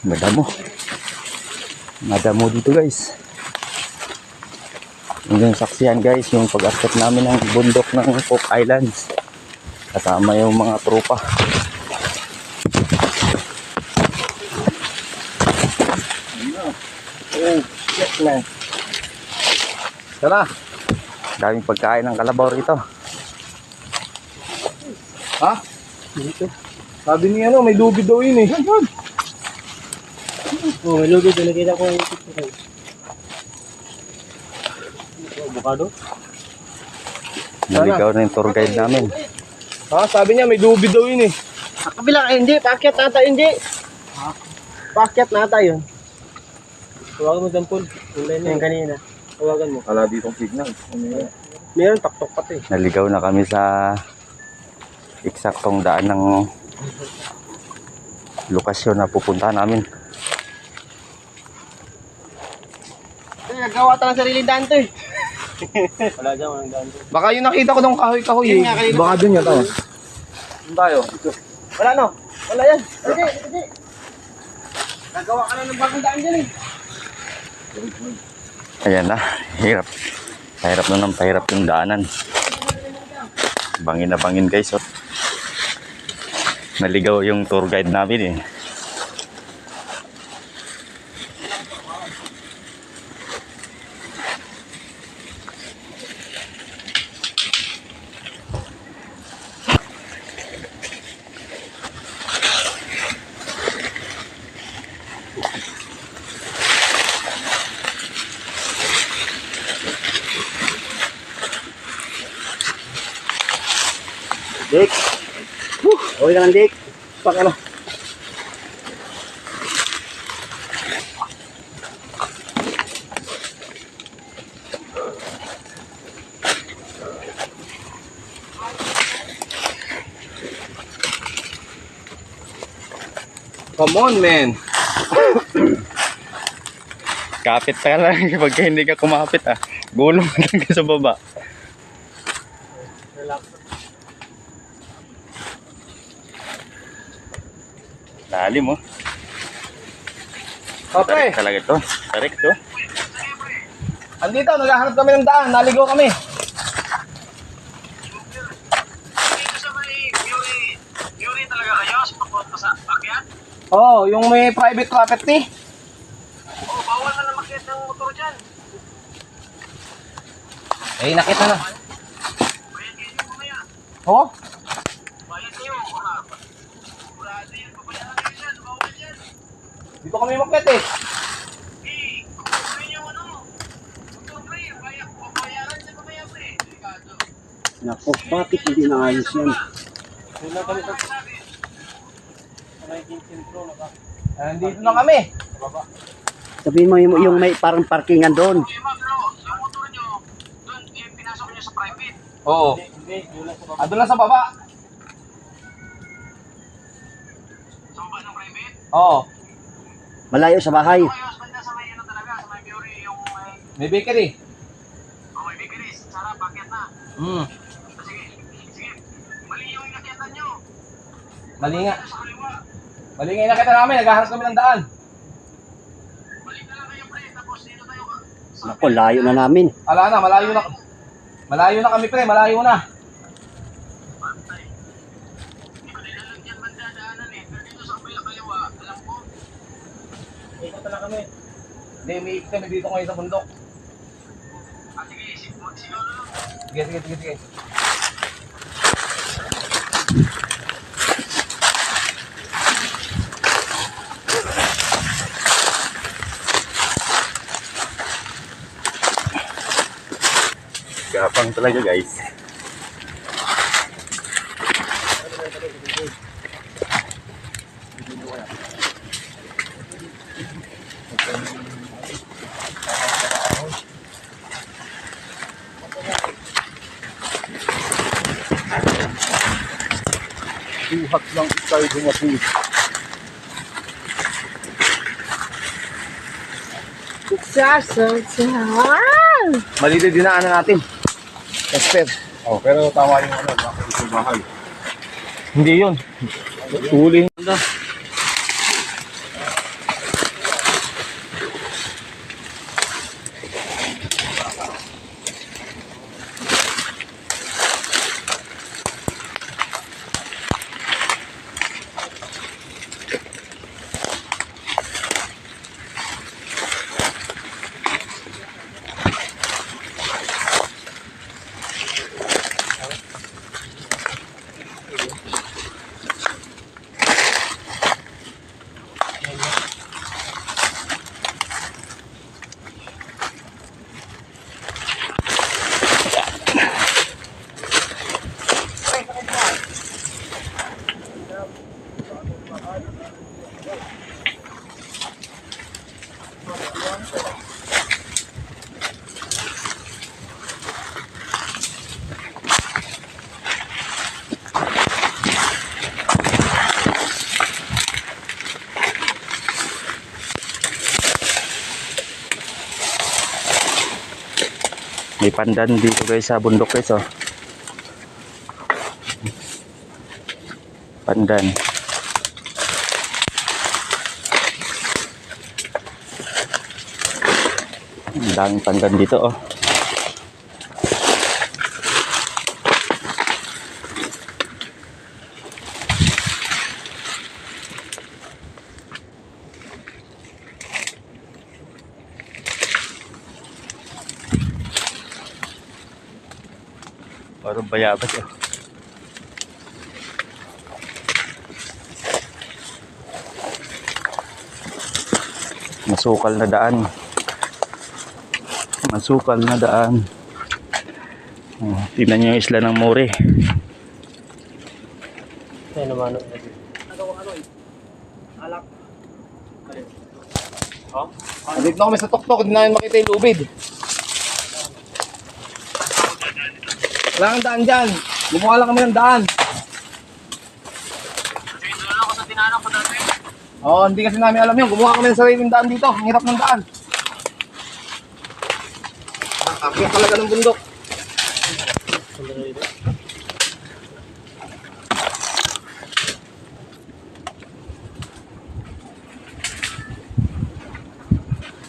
Madamo dito guys. Yung saksiyan guys, yung pag-akyat namin ng bundok ng Cook Islands. Kasama yung mga tropa. Oh, shit man. Tara. Daming pagkain ng kalabaw rito. Ha? Dito. Sabi niya may lubid daw yun eh. Oh, may lubid. Nakita ko yung TikTok. Avocado? Naligaw na yung tour guide namin. Ha? Sabi niya may lubid daw yun eh. Sa kabila, hindi. Paakyat nata, hindi. Paakyat nata yun. Tawagan mo Dampol. Yung kanina. Tawagan mo. Wala ditong signal. Meron taktok pati. Naligaw na kami sa eksaktong daan ng lokasyon na pupuntahan namin. Nagawa ta ng sariling daan to eh. Wala dyan, walang daan to. Baka yung nakita ko nung kahoy-kahoy eh. Baka dun yata. Saan tayo? Wala no? Wala yan. Hindi. Nagawa ka na ng bagong daan dyan eh. Ayan na, hirap. Pahirap na ng pahirap yung daanan. Bangin na bangin guys. Oh. Naligaw yung tour guide namin eh. Dik. Okay ka lang, Dik. Pak ano? Come on, man. Kapit ka lang pagka hindi ka kumapit ah. Gulong lang ka sa baba. Lalim mo. Okay. Tarik talaga ito. Tarik to. Andito, naghahanap kami ng daan. Naligaw kami. Yuri talaga kayo sa pagpunta sa akyat? Oo, yung may private property. Oo, bawal na makyat ng motor dyan. Eh, nakita na. Bayad kayo mamaya. Oo? Bayad kayo. Kurado yan. Papayaran kayo dyan. Bawal dyan. Dito kami makyat eh. Eh, kukunin yung motor pre. Papayaran dyan mamaya pre. Delikado. Naku, bakit hindi naayos yan? Andito na kami. Sabihin mo yung may parang parkingan doon. Okay, ma'am, bro. Yung motor nyo, doon, pinasok nyo sa private. Oo. Doon lang sa baba. Sa baba ng private. Oo. Malayo sa bahay. Ayos, banda sa may ano talaga, sa may Yuri, yung May bakery. may bakeries. Sarap, pakyat na. Sige. Mali yung inakyatan nyo. Mali nga. Sa kaliwa. Mali nga yung nakita namin. Naghahanap kami ng daan. Balik na lang kayo pre, tapos dito tayo Naku, layo na namin. Ala na, malayo na. Malayo na kami pre, malayo na. pantay. Hindi ko nila lang dyan banda daanan eh. Pero dito sa kabila kaliwa, alam ko. Ikot na kami. Hindi, may ikot kami dito ngayon sa bundok. Sige, siguro lang. Sige. Gapang talaga guys. Buhat lang tayo dumating. Mali din dinaanan natin. Esper. Oh, pero tama yung ano, bakit ito mahal? Hindi yun. Huli. May pandan dito guys sa bundok guys oh. Pandan. Ang daming pandan dito oh. Parang bayabas oh. Masukal na daan. Masukal na daan. Oh, tingnan niyo yung isla ng Mori. Ayun naman. Dito na kami sa tuktok, hindi namin makita yung lubid. Wala kang daan dyan. Gumawa lang kami ng daan. Kasi doon ako sa tinanong ko dati. Oo, hindi kasi namin alam yun. Gumawa kami ng sariling daan dito. Ang hirap ng daan. Akyat talaga ng bundok.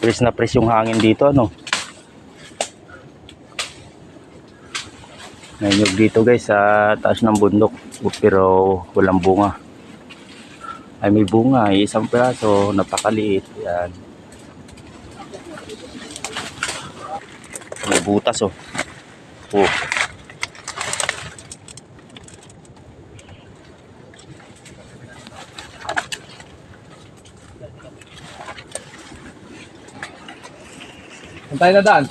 Press na press yung hangin dito ano. Nanyog dito guys sa taas ng bundok pero walang bunga. Ay may bunga, isang piraso, napakaliit. Yan. May butas oh. Oh. Saan tayo na daan?